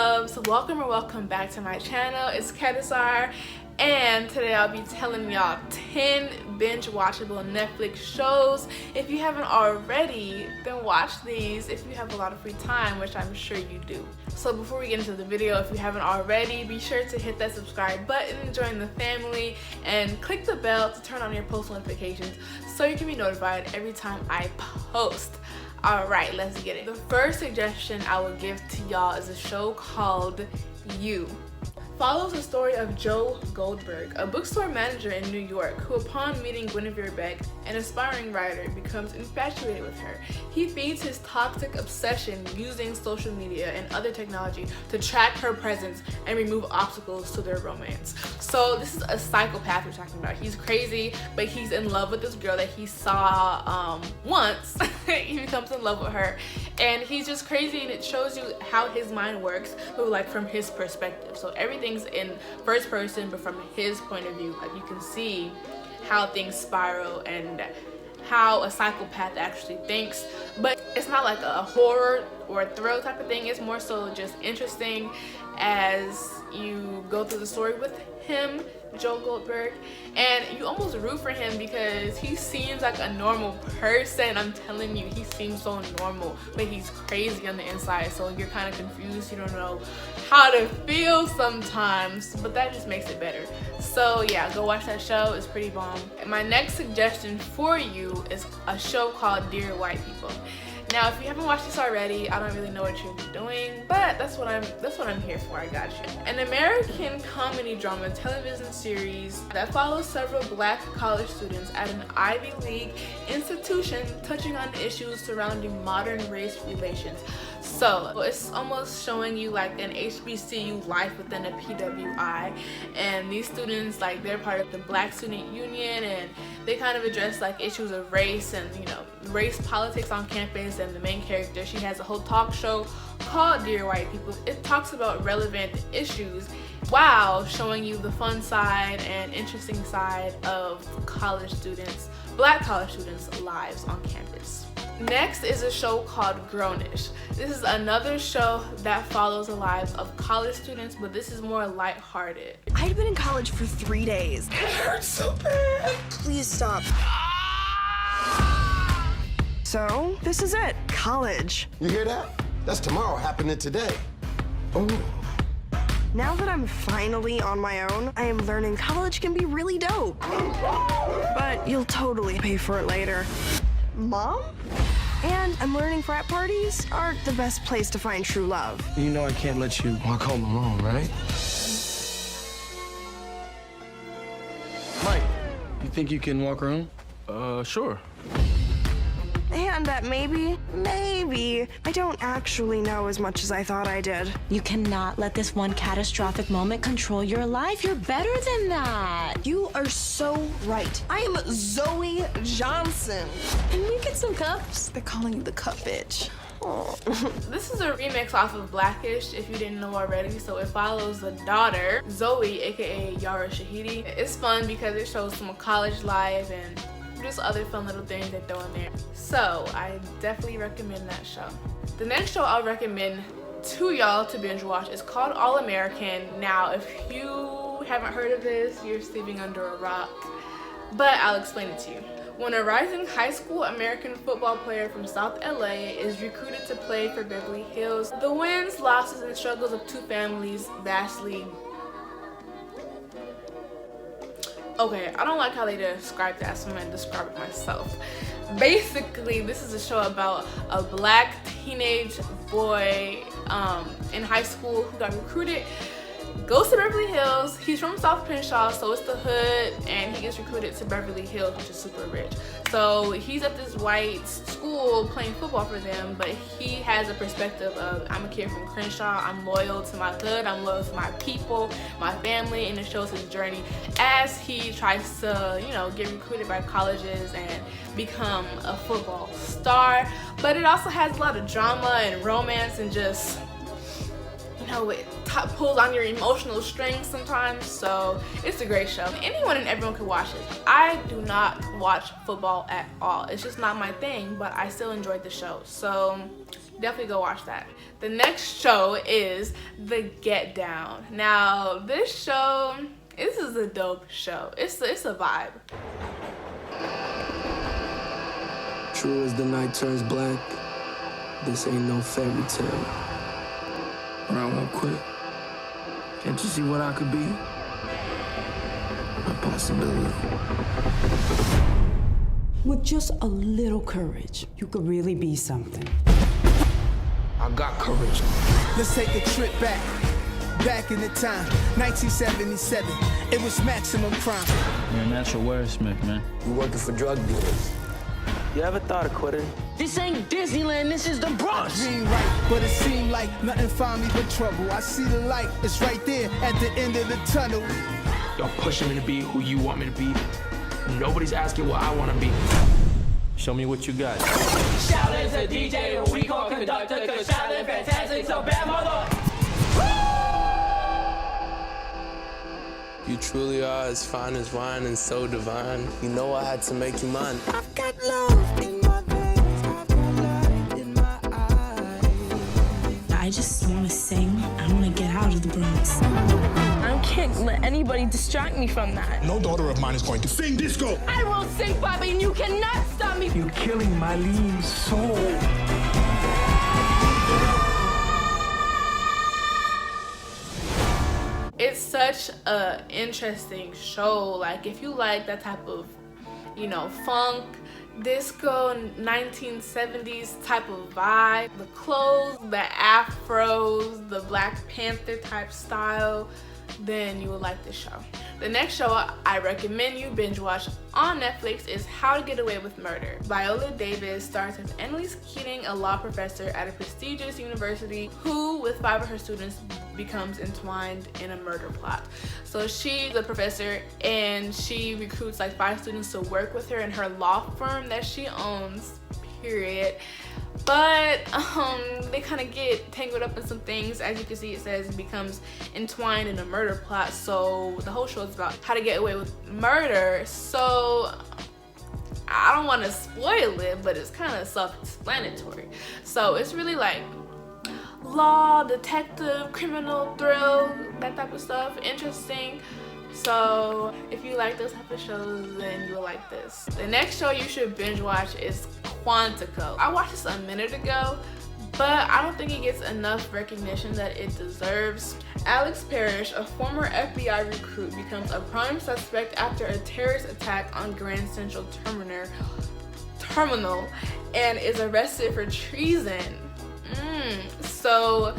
loves, welcome or welcome back to my channel. It's Kedisar, and today I'll be telling y'all 10 binge watchable Netflix shows. If you haven't already, then watch these if you have a lot of free time, which I'm sure you do. So before we get into the video, if you haven't already, be sure to hit that subscribe button, join the family, and click the bell to turn on your post notifications so you can be notified every time I post. Alright, let's get it. The first suggestion I will give to y'all is a show called You. Follows the story of Joe Goldberg, a bookstore manager in New York who, upon meeting Guinevere Beck, an aspiring writer, becomes infatuated with her. He feeds his toxic obsession using social media and other technology to track her presence and remove obstacles to their romance. So this is a psychopath we're talking about. He's crazy, but he's in love with this girl that he saw once. He becomes in love with her, and he's just crazy, and it shows you how his mind works, but like from his perspective. So everything's in first person, but from his point of view. Like, you can see how things spiral and how a psychopath actually thinks. But it's not like a horror or a thrill type of thing. It's more so just interesting as you go through the story with him, Joe Goldberg, and you almost root for him because he seems like a normal person. I'm telling you, he seems so normal, but he's crazy on the inside, so you're kind of confused. You don't know how to feel sometimes, but that just makes it better. So yeah, go watch that show. It's pretty bomb. And my next suggestion for you is a show called Dear White People. Now, if you haven't watched this already, I don't really know what you're doing, but that's what I'm here for. I got you. An American comedy drama television series that follows several black college students at an Ivy League institution, touching on issues surrounding modern race relations. So it's almost showing you like an HBCU life within a PWI, and these students, like, they're part of the Black Student Union, and they kind of address like issues of race and, you know, race politics on campus. And the main character, she has a whole talk show called Dear White People. It talks about relevant issues while showing you the fun side and interesting side of college students, black college students' lives on campus. Next is a show called Grownish. This is another show that follows the lives of college students, but this is more lighthearted. I'd been in college for 3 days. It hurts so bad. Please stop. So, this is it. College. You hear that? That's tomorrow happening today. Oh. Now that I'm finally on my own, I am learning college can be really dope. But you'll totally pay for it later. Mom? And I'm learning frat parties aren't the best place to find true love. You know I can't let you walk home alone, right? Mike, you think you can walk around? Sure. And that maybe, I don't actually know as much as I thought I did. You cannot let this one catastrophic moment control your life. You're better than that. You are so right. I am Zoe Johnson. Can we get some cups? They're calling you the cup bitch. Oh. This is a remix off of Blackish, if you didn't know already. So it follows the daughter, Zoe, aka Yara Shahidi. It's fun because it shows some college life and just other fun little things they throw in there. So I definitely recommend that show. The next show I'll recommend to y'all to binge watch is called All American. Now, if you haven't heard of this, you're sleeping under a rock, but I'll explain it to you. When a rising high school American football player from South LA is recruited to play for Beverly Hills, the wins, losses, and struggles of two families vastly. Okay, I don't like how they describe that, so I'm gonna describe it myself. Basically, this is a show about a black teenage boy in high school who got recruited, goes to Beverly Hills. He's from South Crenshaw, so it's the hood, and he gets recruited to Beverly Hills, which is super rich. So he's at this white school playing football for them, but he has a perspective of, I'm a kid from Crenshaw, I'm loyal to my hood, I'm loyal to my people, my family, and it shows his journey as he tries to, you know, get recruited by colleges and become a football star. But it also has a lot of drama and romance and just, you know, it pulls on your emotional strings sometimes. So it's a great show. Anyone and everyone can watch it. I do not watch football at all. It's just not my thing, but I still enjoyed the show. So Definitely go watch that. The next show is The Get Down. Now, this show, this is a dope show. It's a vibe. True as the night turns black, this ain't no fairy tale. But I won't quit. Can't you see what I could be? A possibility. With just a little courage, you could really be something. I got courage. Let's take a trip back in the time, 1977. It was maximum crime. You're a natural wordsmith, man. You working for drug dealers. You ever thought of quitting? This ain't Disneyland, this is the Bronx. Dream right, but it seemed like nothing found me but trouble. I see the light, it's right there at the end of the tunnel. Y'all pushing me to be who you want me to be. Nobody's asking what I want to be. Show me what you got. Shaolin's a DJ, we call conductor, cause Shaolin fantastic, so bad mother. You truly are as fine as wine and so divine. You know I had to make you mine. I've got love in my veins, I've got light in my eyes. I just want to sing. I want to get out of the Bronx. I can't let anybody distract me from that. No daughter of mine is going to sing disco. I will sing, Bobby, and you cannot stop me. You're killing my lean soul. It's such a interesting show. Like, if you like that type of, you know, funk, disco, 1970s type of vibe, the clothes, the afros, the Black Panther type style, then you will like this show. The next show I recommend you binge watch on Netflix is How to Get Away with Murder. Viola Davis stars as Annalise Keating, a law professor at a prestigious university who, with 5 of her students, becomes entwined in a murder plot. So she's a professor and she recruits like 5 students to work with her in her law firm that she owns, period. But they kind of get tangled up in some things. As you can see, it says it becomes entwined in a murder plot. So the whole show is about how to get away with murder. So I don't want to spoil it, but it's kind of self-explanatory. So it's really like law, detective, criminal, thrill, that type of stuff. Interesting. So if you like those type of shows, then you'll like this. The next show you should binge watch is Quantico. I watched this a minute ago, but I don't think it gets enough recognition that it deserves. Alex Parrish, a former FBI recruit, becomes a prime suspect after a terrorist attack on Grand Central Terminal and is arrested for treason. So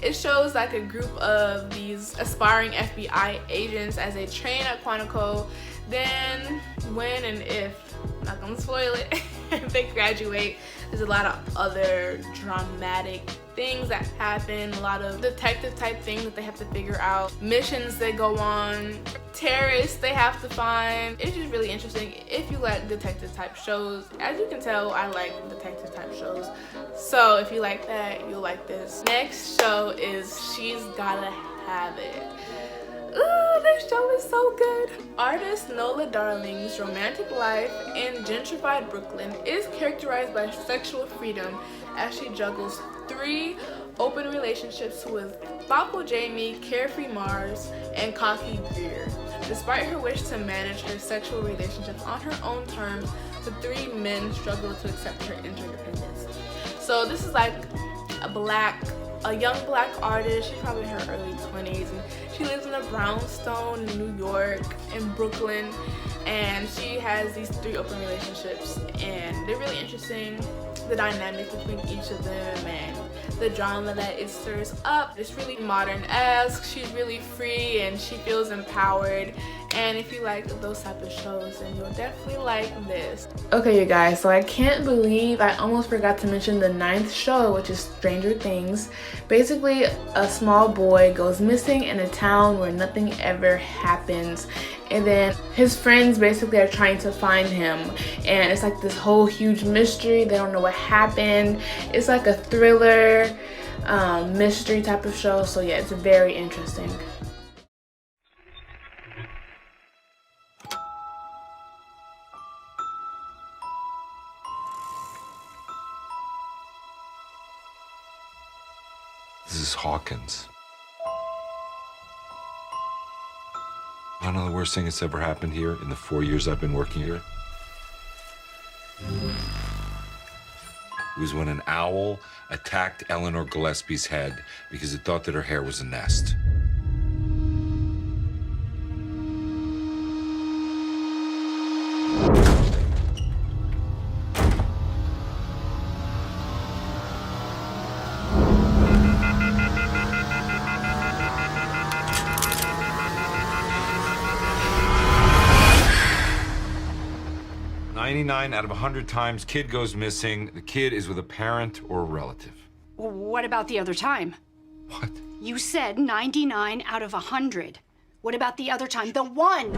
it shows like a group of these aspiring FBI agents as they train at Quantico. Then when and if, I'm not gonna spoil it, if they graduate, there's a lot of other dramatic things that happen, a lot of detective type things that they have to figure out, missions they go on, terrorists they have to find. It's just really interesting if you like detective type shows. As you can tell, I like detective type shows. So if you like that, you'll like this. Next show is She's Gotta Have It. Ooh, this show is so good. Artist Nola Darling's romantic life in gentrified Brooklyn is characterized by sexual freedom as she juggles 3 open relationships with thoughtful Jamie, carefree Mars, and cocky Veer. Despite her wish to manage her sexual relationships on her own terms, the 3 men struggle to accept her interdependence. So this is like a young black artist. She's probably in her early 20s, and she lives in a brownstone in New York, in Brooklyn, and she has these 3 open relationships, and they're really interesting. The dynamic between each of them and the drama that it stirs up. It's really modern-esque. She's really free and she feels empowered. And if you like those type of shows, then you'll definitely like this. Okay, you guys, so I can't believe I almost forgot to mention the 9th show, which is Stranger Things. Basically, a small boy goes missing in a town where nothing ever happens. And then his friends basically are trying to find him. And it's like this whole huge mystery. They don't know what happened. It's like a thriller, mystery type of show. So yeah, it's very interesting. Hawkins. I know the worst thing that's ever happened here in the 4 years I've been working here. It was when an owl attacked Eleanor Gillespie's head because it thought that her hair was a nest. "99 out of 100 times, kid goes missing. The kid is with a parent or a relative." What about the other time? What? You said 99 out of 100. What about the other time? The one!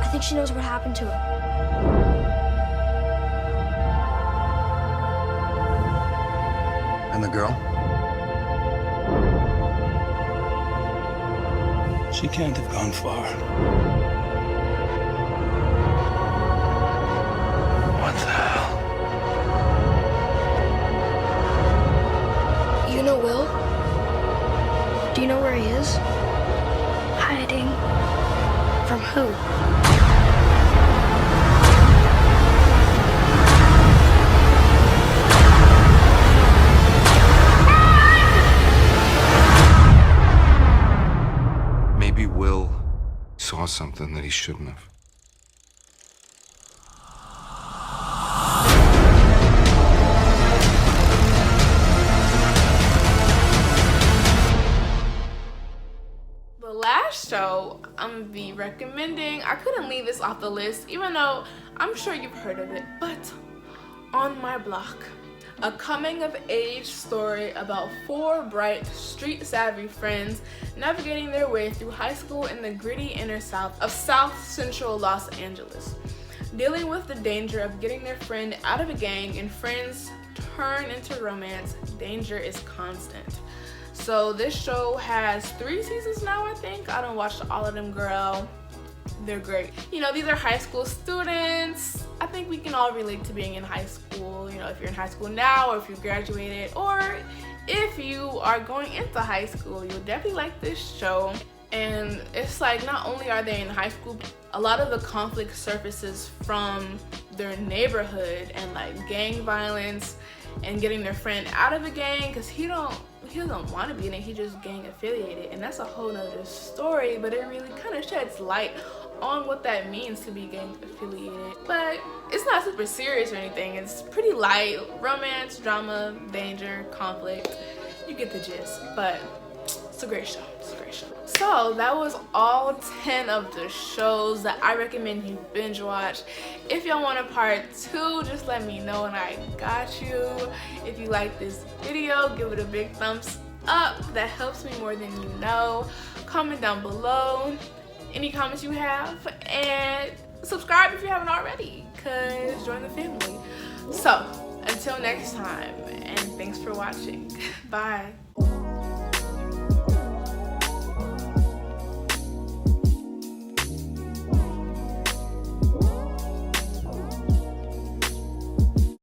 I think she knows what happened to her. And the girl? She can't have gone far. What the hell? You know Will? Do you know where he is? Hiding. From who? Maybe Will saw something that he shouldn't have. The last show I'm gonna be recommending, I couldn't leave this off the list, even though I'm sure you've heard of it, but On My Block. A coming-of-age story about 4 bright, street-savvy friends navigating their way through high school in the gritty inner south of South Central Los Angeles. Dealing with the danger of getting their friend out of a gang and friends turn into romance, danger is constant. So this show has 3 seasons now, I think. I don't watch all of them, girl. They're great. You know, these are high school students. I think we can all relate to being in high school. You know, if you're in high school now, or if you graduated, or if you are going into high school, you'll definitely like this show. And it's like, not only are they in high school, a lot of the conflict surfaces from their neighborhood and like gang violence and getting their friend out of the gang because he doesn't want to be in it, he just gang affiliated, and that's a whole nother story, but it really kind of sheds light on what that means to be gang affiliated. But it's not super serious or anything. It's pretty light, romance, drama, danger, conflict. You get the gist, but it's a great show. It's a great show. So that was all 10 of the shows that I recommend you binge watch. If y'all want a part 2, just let me know and I got you. If you like this video, give it a big thumbs up. That helps me more than you know. Comment down below any comments you have, and subscribe if you haven't already, because join the family. So until next time, and thanks for watching. Bye.